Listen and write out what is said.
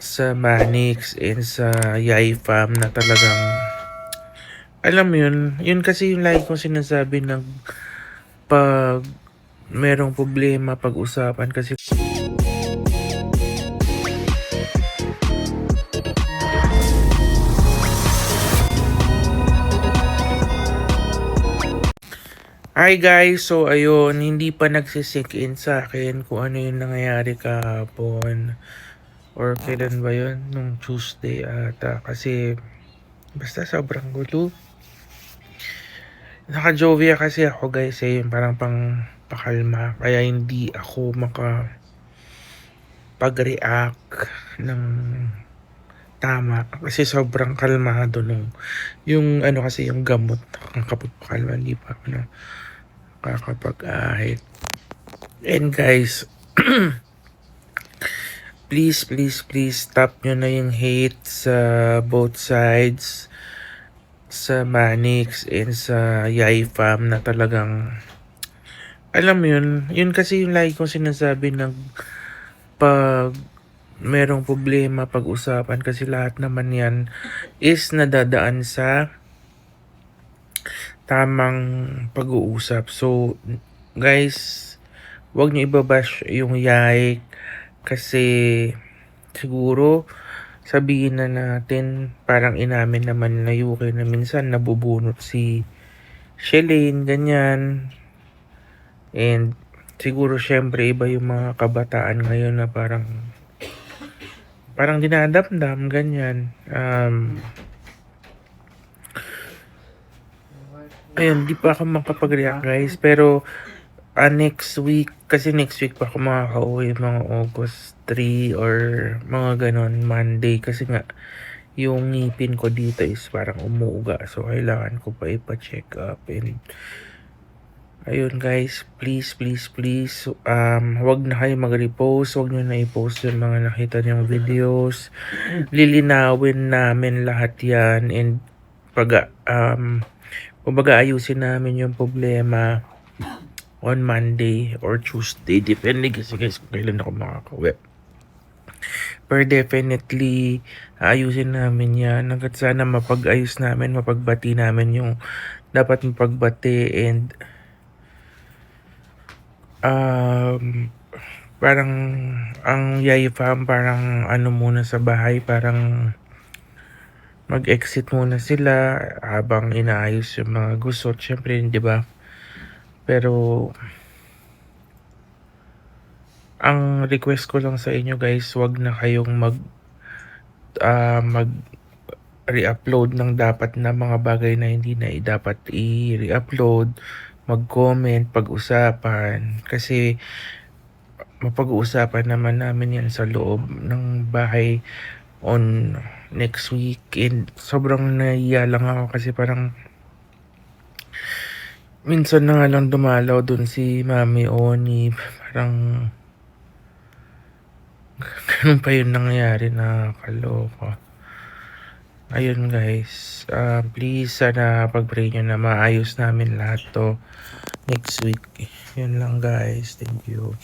sa Manix and sa Yay Fam na talagang alam mo yun kasi yung lagi kong sinasabi na 'pag merong problema pag-usapan kasi Hi guys! So ayun, hindi pa nagsi-sink in sa'kin kung ano yung nangyayari kahapon or kailan ba yun, nung Tuesday ata kasi basta sobrang gulo. Naka-Jovia kasi ako guys yung parang pakalma kaya hindi ako makapag-react ng tama kasi sobrang kalmado nung yung ano kasi yung gamot nakakapagpakalma, hindi pa ako nakakapag-ahit. And guys, please stop nyo na yung hate sa both sides, sa Manix and sa Yay Fam na talagang alam mo yun kasi yung lagi kong sinasabi na 'pag merong problema pag-usapan kasi lahat naman yan is nadadaan sa tamang pag-uusap. So guys, wag niyo ibabash yung Yay kasi siguro sabihin na natin parang inamin naman na Yuki na minsan nabubunot si Shelane, ganyan. And siguro syempre iba yung mga kabataan ngayon na parang dinadamdam, ganyan. Ayun, di pa ako makapag-react guys. Pero next week, kasi next week pa ako makaka-uwi mga August 3 or mga ganon, Monday. Kasi nga, yung ngipin ko dito is parang umuuga. So, kailangan ko pa ipa-check up. And ayun guys, please, wag na kayo mag-repost. Wag nyo na i-post yung mga nakita nyong videos. Lilinawin namin lahat yan. And kumbaga ayusin namin yung problema on Monday or Tuesday. Depende kasi guys kung kailan ako makakauwi. Pero definitely, ayusin namin yan. Hanggat sana mapag-ayos namin, mapagbati namin yung dapat mapagbati. And parang ang Yay Fam parang ano muna sa bahay, parang mag-exit muna sila habang inaayos yung mga gusot. Syempre, di ba? Pero ang request ko lang sa inyo guys, wag na kayong mag re-upload ng dapat na mga bagay na hindi na dapat i-re-upload, mag-comment, pag-usapan. Kasi mapag-uusapan naman namin yan sa loob ng bahay on next week. And sobrang naiya lang ako kasi parang minsan na nga lang dumalaw dun si Mami Oni. Parang ganun pa yun nangyayari, na kaloko. Ayun guys, please sana pag-pray nyo na maayos namin lahat to next week. Yun lang guys, thank you.